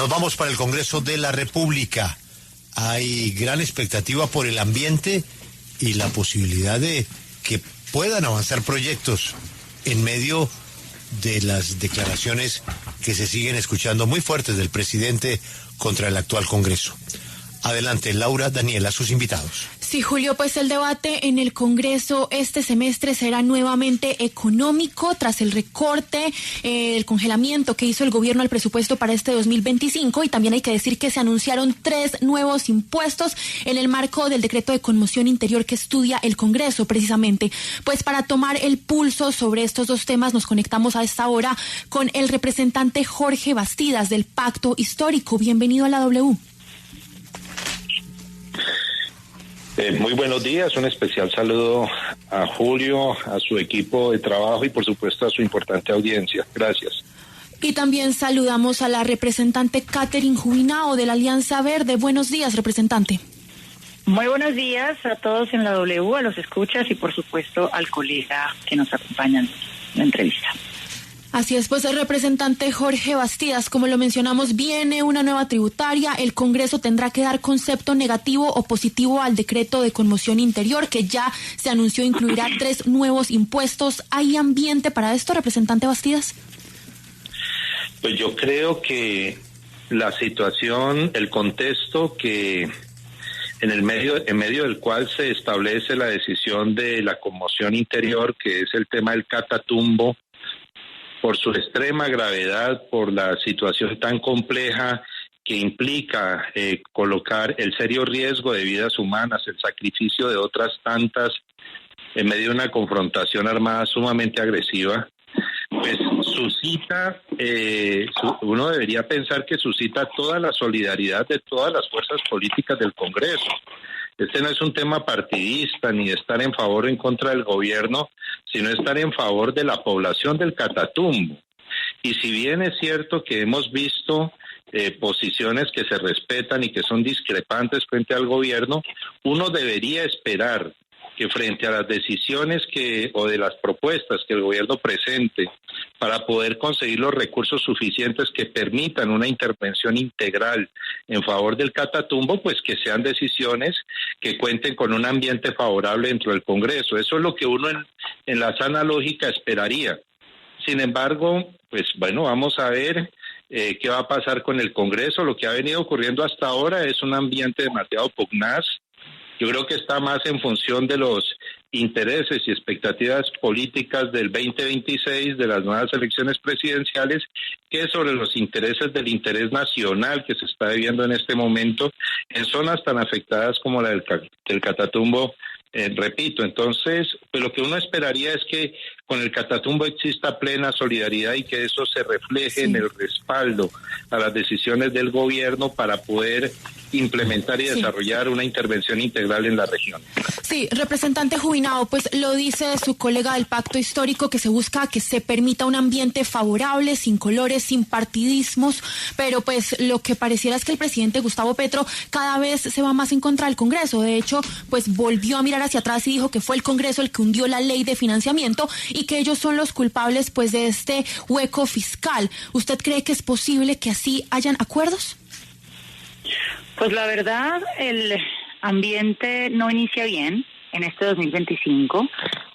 Nos vamos para el Congreso de la República. Hay gran expectativa por el ambiente y la posibilidad de que puedan avanzar proyectos en medio de las declaraciones que se siguen escuchando muy fuertes del presidente contra el actual Congreso. Adelante, Laura, Daniela, sus invitados. Sí, Julio, pues el debate en el Congreso este semestre será nuevamente económico tras el recorte, el congelamiento que hizo el gobierno al presupuesto para este 2025, y también hay que decir que se anunciaron 3 nuevos impuestos en el marco del decreto de conmoción interior que estudia el Congreso precisamente. Pues para tomar el pulso sobre estos dos temas nos conectamos a esta hora con el representante Jorge Bastidas del Pacto Histórico. Bienvenido a la W. Muy buenos días, un especial saludo a Julio, a su equipo de trabajo y por supuesto a su importante audiencia. Gracias. Y también saludamos a la representante Catherine Jubinao de la Alianza Verde. Buenos días, representante. Muy buenos días a todos en la W, a los escuchas y por supuesto al colega que nos acompaña en la entrevista. Así es, pues el representante Jorge Bastidas, como lo mencionamos, viene una nueva tributaria. El Congreso tendrá que dar concepto negativo o positivo al decreto de conmoción interior, que ya se anunció incluirá 3 nuevos impuestos. ¿Hay ambiente para esto, representante Bastidas? Pues yo creo que la situación, el contexto que en medio del cual se establece la decisión de la conmoción interior, que es el tema del Catatumbo, por su extrema gravedad, por la situación tan compleja que implica colocar el serio riesgo de vidas humanas, el sacrificio de otras tantas en medio de una confrontación armada sumamente agresiva, pues suscita, uno debería pensar que suscita toda la solidaridad de todas las fuerzas políticas del Congreso. Este no es un tema partidista ni de estar en favor o en contra del gobierno, sino estar en favor de la población del Catatumbo. Y si bien es cierto que hemos visto posiciones que se respetan y que son discrepantes frente al gobierno, uno debería esperar que frente a las decisiones o de las propuestas que el gobierno presente para poder conseguir los recursos suficientes que permitan una intervención integral en favor del Catatumbo, pues que sean decisiones que cuenten con un ambiente favorable dentro del Congreso. Eso es lo que uno en la sana lógica esperaría. Sin embargo, pues bueno, vamos a ver qué va a pasar con el Congreso. Lo que ha venido ocurriendo hasta ahora es un ambiente demasiado pugnaz. Yo creo que está más en función de los intereses y expectativas políticas del 2026, de las nuevas elecciones presidenciales, que sobre los intereses del interés nacional que se está viviendo en este momento en zonas tan afectadas como la del Catatumbo. Repito, entonces, pues lo que uno esperaría es que con el Catatumbo exista plena solidaridad y que eso se refleje en el respaldo a las decisiones del gobierno para poder implementar y desarrollar una intervención integral en la región. Sí, representante Jubinao, pues lo dice su colega del Pacto Histórico, que se busca que se permita un ambiente favorable, sin colores, sin partidismos, pero pues lo que pareciera es que el presidente Gustavo Petro cada vez se va más en contra del Congreso. De hecho, pues volvió a mirar hacia atrás y dijo que fue el Congreso el que hundió la ley de financiamiento y que ellos son los culpables pues de este hueco fiscal. ¿Usted cree que es posible que así hayan acuerdos? Pues la verdad, el ambiente no inicia bien en este 2025.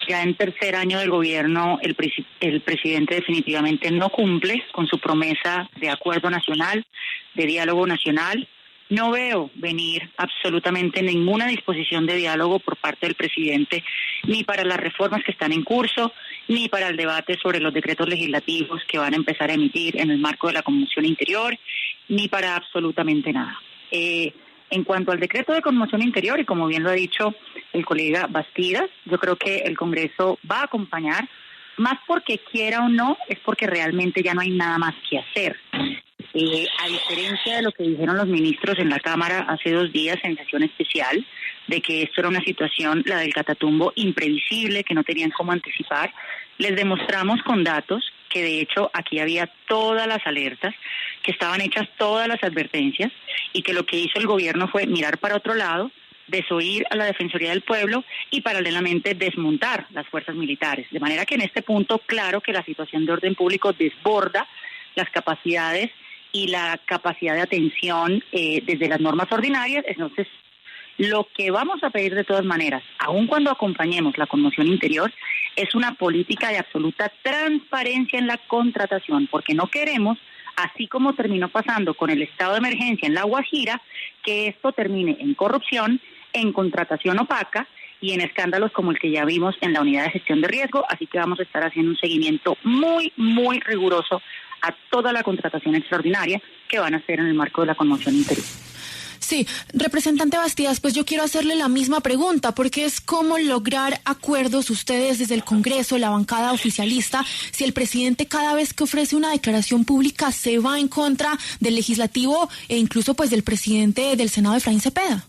Ya en tercer año del gobierno, el presidente definitivamente no cumple con su promesa de acuerdo nacional, de diálogo nacional. No veo venir absolutamente ninguna disposición de diálogo por parte del presidente, ni para las reformas que están en curso, ni para el debate sobre los decretos legislativos que van a empezar a emitir en el marco de la conmoción interior, ni para absolutamente nada. En cuanto al decreto de conmoción interior, y como bien lo ha dicho el colega Bastidas, yo creo que el Congreso va a acompañar, más porque quiera o no, es porque realmente ya no hay nada más que hacer. A diferencia de lo que dijeron los ministros en la Cámara hace 2 días en sesión especial, de que esto era una situación, la del Catatumbo, imprevisible, que no tenían cómo anticipar, les demostramos con datos que de hecho aquí había todas las alertas, que estaban hechas todas las advertencias y que lo que hizo el gobierno fue mirar para otro lado, desoír a la Defensoría del Pueblo y paralelamente desmontar las fuerzas militares. De manera que en este punto, claro que la situación de orden público desborda las capacidades y la capacidad de atención desde las normas ordinarias. Entonces, lo que vamos a pedir de todas maneras, aun cuando acompañemos la conmoción interior, es una política de absoluta transparencia en la contratación, porque no queremos, así como terminó pasando con el estado de emergencia en La Guajira, que esto termine en corrupción, en contratación opaca y en escándalos como el que ya vimos en la unidad de gestión de riesgo. Así que vamos a estar haciendo un seguimiento muy, muy riguroso a toda la contratación extraordinaria que van a hacer en el marco de la conmoción interior. Sí, representante Bastidas, pues yo quiero hacerle la misma pregunta, porque es cómo lograr acuerdos ustedes desde el Congreso, la bancada oficialista, si el presidente cada vez que ofrece una declaración pública se va en contra del legislativo e incluso pues del presidente del Senado, Efraín Cepeda.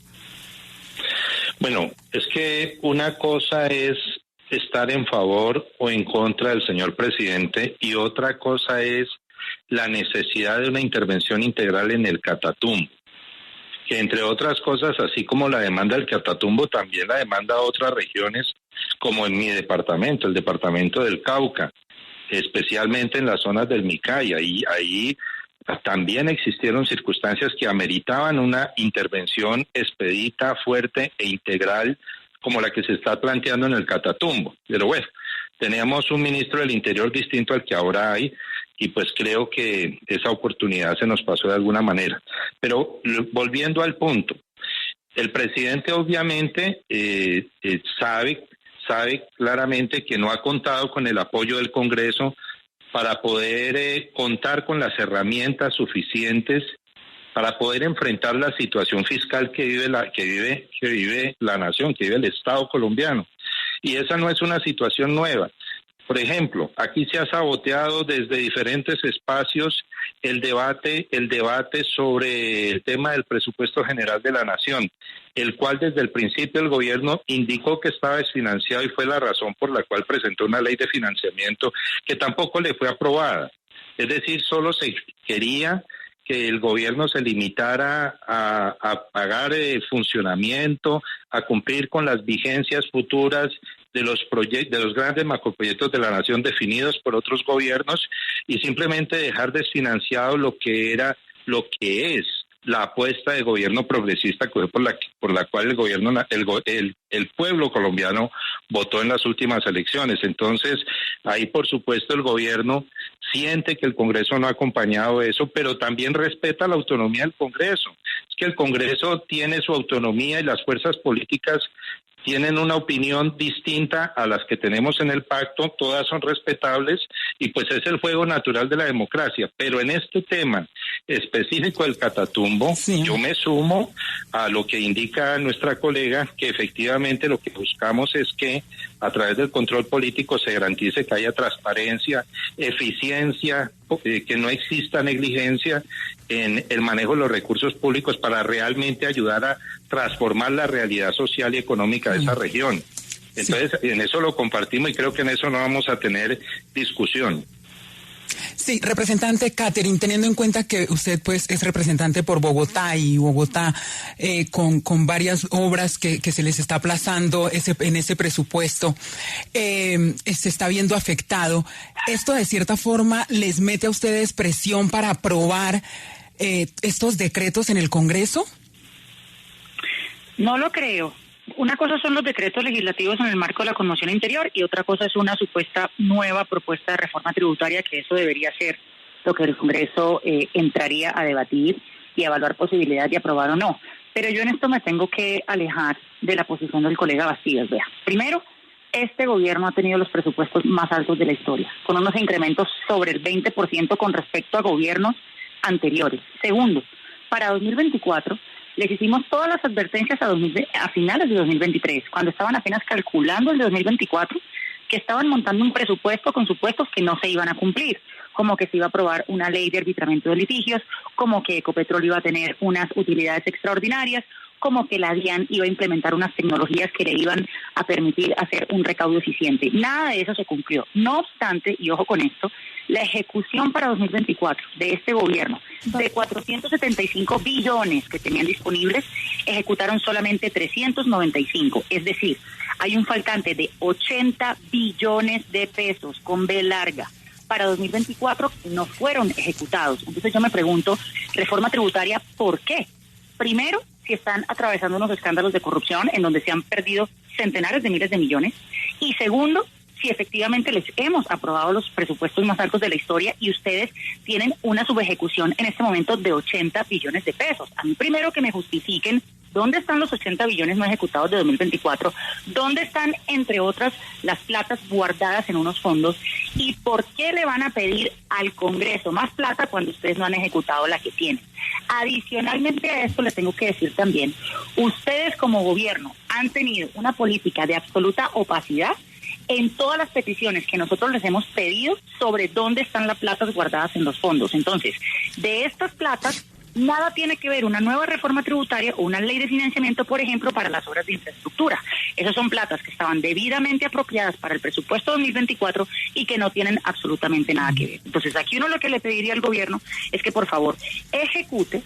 Bueno, es que una cosa es estar en favor o en contra del señor presidente y otra cosa es la necesidad de una intervención integral en el Catatumbo, que entre otras cosas, así como la demanda del Catatumbo, también la demanda otras regiones, como en mi departamento, el departamento del Cauca, especialmente en las zonas del Micaya, y ahí también existieron circunstancias que ameritaban una intervención expedita, fuerte e integral, como la que se está planteando en el Catatumbo. Pero bueno, teníamos un ministro del Interior distinto al que ahora hay, y pues creo que esa oportunidad se nos pasó de alguna manera. Pero volviendo al punto, el presidente obviamente sabe claramente que no ha contado con el apoyo del Congreso para poder contar con las herramientas suficientes para poder enfrentar la situación fiscal que vive la nación, que vive el Estado colombiano. Y esa no es una situación nueva. Por ejemplo, aquí se ha saboteado desde diferentes espacios el debate sobre el tema del presupuesto general de la nación, el cual desde el principio el gobierno indicó que estaba desfinanciado y fue la razón por la cual presentó una ley de financiamiento que tampoco le fue aprobada. Es decir, solo se quería que el gobierno se limitara a pagar funcionamiento, a cumplir con las vigencias futuras de los grandes macroproyectos de la nación definidos por otros gobiernos y simplemente dejar desfinanciado lo que es la apuesta de gobierno progresista por la cual el pueblo colombiano votó en las últimas elecciones. Entonces, ahí por supuesto el gobierno siente que el Congreso no ha acompañado eso, pero también respeta la autonomía del Congreso. Es que el Congreso tiene su autonomía y las fuerzas políticas tienen una opinión distinta a las que tenemos en el pacto, todas son respetables y pues es el juego natural de la democracia. Pero en este tema específico del Catatumbo, sí, yo me sumo a lo que indica nuestra colega, que efectivamente lo que buscamos es que a través del control político se garantice que haya transparencia, eficiencia, que no exista negligencia en el manejo de los recursos públicos para realmente ayudar a transformar la realidad social y económica de esa región. Entonces, sí, en eso lo compartimos y creo que en eso no vamos a tener discusión. Sí, representante Catherine, teniendo en cuenta que usted pues es representante por Bogotá y Bogotá con varias obras que se les está aplazando en ese presupuesto, se está viendo afectado. ¿Esto de cierta forma les mete a ustedes presión para aprobar estos decretos en el Congreso? No lo creo. Una cosa son los decretos legislativos en el marco de la conmoción interior y otra cosa es una supuesta nueva propuesta de reforma tributaria, que eso debería ser lo que el Congreso entraría a debatir y a evaluar posibilidades de aprobar o no. Pero yo en esto me tengo que alejar de la posición del colega Bastidas. Vea, primero, este gobierno ha tenido los presupuestos más altos de la historia, con unos incrementos sobre el 20% con respecto a gobiernos anteriores. Segundo, para 2024... les hicimos todas las advertencias a finales de 2023, cuando estaban apenas calculando el de 2024, que estaban montando un presupuesto con supuestos que no se iban a cumplir, como que se iba a aprobar una ley de arbitramiento de litigios, como que Ecopetrol iba a tener unas utilidades extraordinarias, como que la DIAN iba a implementar unas tecnologías que le iban a permitir hacer un recaudo eficiente. Nada de eso se cumplió. No obstante, y ojo con esto, la ejecución para 2024 de este gobierno, de 475 billones que tenían disponibles, ejecutaron solamente 395. Es decir, hay un faltante de 80 billones de pesos con B larga para 2024 no fueron ejecutados. Entonces yo me pregunto, reforma tributaria, ¿por qué? Primero, si están atravesando unos escándalos de corrupción en donde se han perdido centenares de miles de millones. Y segundo, si efectivamente les hemos aprobado los presupuestos más altos de la historia y ustedes tienen una subejecución en este momento de 80 billones de pesos. A mí primero que me justifiquen dónde están los 80 billones no ejecutados de 2024, dónde están, entre otras, las platas guardadas en unos fondos y por qué le van a pedir al Congreso más plata cuando ustedes no han ejecutado la que tienen. Adicionalmente a esto les tengo que decir también, ustedes como gobierno han tenido una política de absoluta opacidad en todas las peticiones que nosotros les hemos pedido sobre dónde están las platas guardadas en los fondos. Entonces, de estas platas, nada tiene que ver una nueva reforma tributaria o una ley de financiamiento, por ejemplo, para las obras de infraestructura. Esas son platas que estaban debidamente apropiadas para el presupuesto 2024 y que no tienen absolutamente nada que ver. Entonces, aquí uno lo que le pediría al gobierno es que, por favor, ejecute,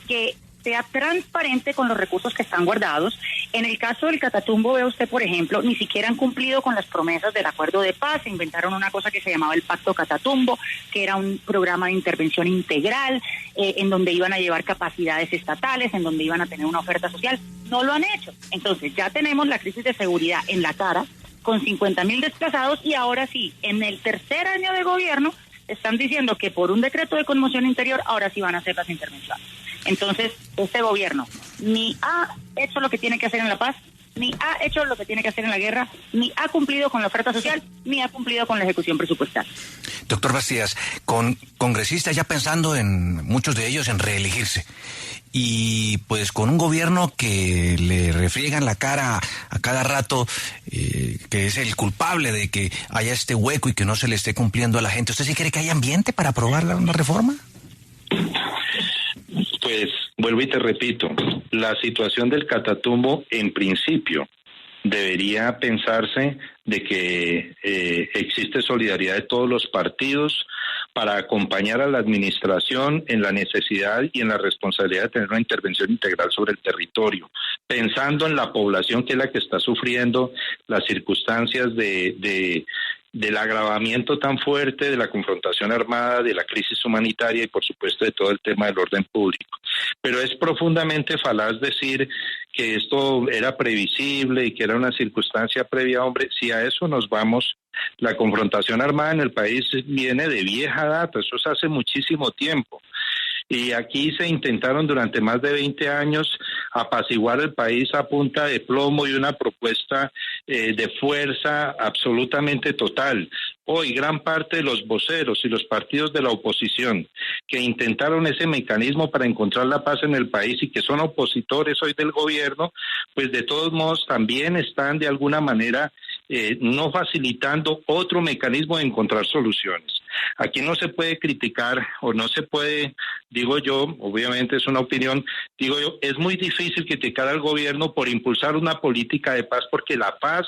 que sea transparente con los recursos que están guardados. En el caso del Catatumbo, ve usted, por ejemplo, ni siquiera han cumplido con las promesas del acuerdo de paz. Se inventaron una cosa que se llamaba el Pacto Catatumbo, que era un programa de intervención integral, en donde iban a llevar capacidades estatales, en donde iban a tener una oferta social. No lo han hecho. Entonces, ya tenemos la crisis de seguridad en la cara, con 50,000 desplazados, y ahora sí, en el tercer año de gobierno, están diciendo que por un decreto de conmoción interior, ahora sí van a hacer las intervenciones. Entonces, este gobierno ni ha hecho lo que tiene que hacer en la paz, ni ha hecho lo que tiene que hacer en la guerra, ni ha cumplido con la oferta social, ni ha cumplido con la ejecución presupuestal. Doctor Bastidas, con congresistas ya pensando en muchos de ellos en reelegirse, y pues con un gobierno que le refriegan la cara a cada rato, que es el culpable de que haya este hueco y que no se le esté cumpliendo a la gente, ¿usted sí cree que hay ambiente para aprobar una reforma? Pues vuelvo y te repito, la situación del Catatumbo en principio debería pensarse de que existe solidaridad de todos los partidos para acompañar a la administración en la necesidad y en la responsabilidad de tener una intervención integral sobre el territorio, pensando en la población que es la que está sufriendo las circunstancias del agravamiento tan fuerte de la confrontación armada, de la crisis humanitaria y por supuesto de todo el tema del orden público. Pero es profundamente falaz decir que esto era previsible y que era una circunstancia previa. Hombre, si a eso nos vamos, la confrontación armada en el país viene de vieja data, eso es hace muchísimo tiempo. Y aquí se intentaron durante más de 20 años apaciguar el país a punta de plomo y una propuesta de fuerza absolutamente total. Hoy gran parte de los voceros y los partidos de la oposición que intentaron ese mecanismo para encontrar la paz en el país y que son opositores hoy del gobierno, pues de todos modos también están de alguna manera no facilitando otro mecanismo de encontrar soluciones. Aquí no se puede criticar o no se puede, digo yo, obviamente es una opinión, digo yo, es muy difícil criticar al gobierno por impulsar una política de paz, porque la paz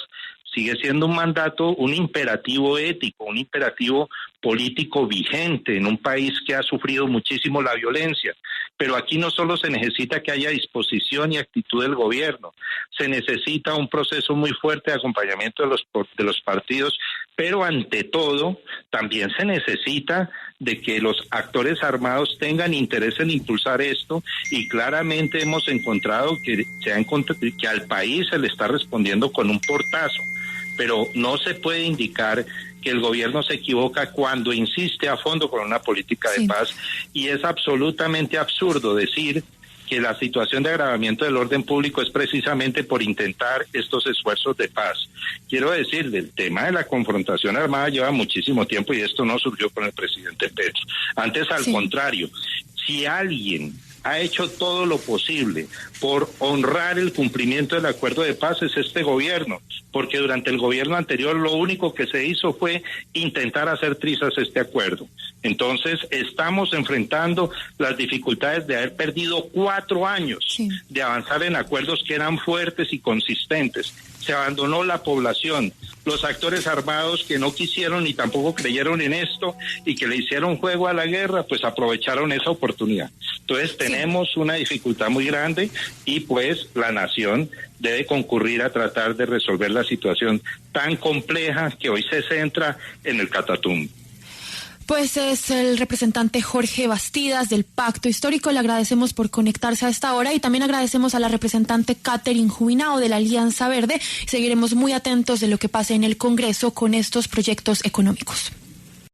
sigue siendo un mandato, un imperativo ético, un imperativo político vigente en un país que ha sufrido muchísimo la violencia. Pero aquí no solo se necesita que haya disposición y actitud del gobierno, se necesita un proceso muy fuerte de acompañamiento de los partidos, pero ante todo también se necesita de que los actores armados tengan interés en impulsar esto, y claramente hemos encontrado que al país se le está respondiendo con un portazo. Pero no se puede indicar que el gobierno se equivoca cuando insiste a fondo con una política de paz, y es absolutamente absurdo decir que la situación de agravamiento del orden público es precisamente por intentar estos esfuerzos de paz. Quiero decir, el tema de la confrontación armada lleva muchísimo tiempo y esto no surgió con el presidente Petro. Antes, al contrario, si alguien ha hecho todo lo posible por honrar el cumplimiento del acuerdo de paz es este gobierno, porque durante el gobierno anterior lo único que se hizo fue intentar hacer trizas este acuerdo. Entonces estamos enfrentando las dificultades de haber perdido 4 años de avanzar en acuerdos que eran fuertes y consistentes. Se abandonó la población, los actores armados que no quisieron ni tampoco creyeron en esto y que le hicieron juego a la guerra, pues aprovecharon esa oportunidad. Entonces tenemos una dificultad muy grande y pues la nación debe concurrir a tratar de resolver la situación tan compleja que hoy se centra en el Catatumbo. Pues es el representante Jorge Bastidas del Pacto Histórico. Le agradecemos por conectarse a esta hora y también agradecemos a la representante Catherine Jubinao de la Alianza Verde. Seguiremos muy atentos de lo que pase en el Congreso con estos proyectos económicos.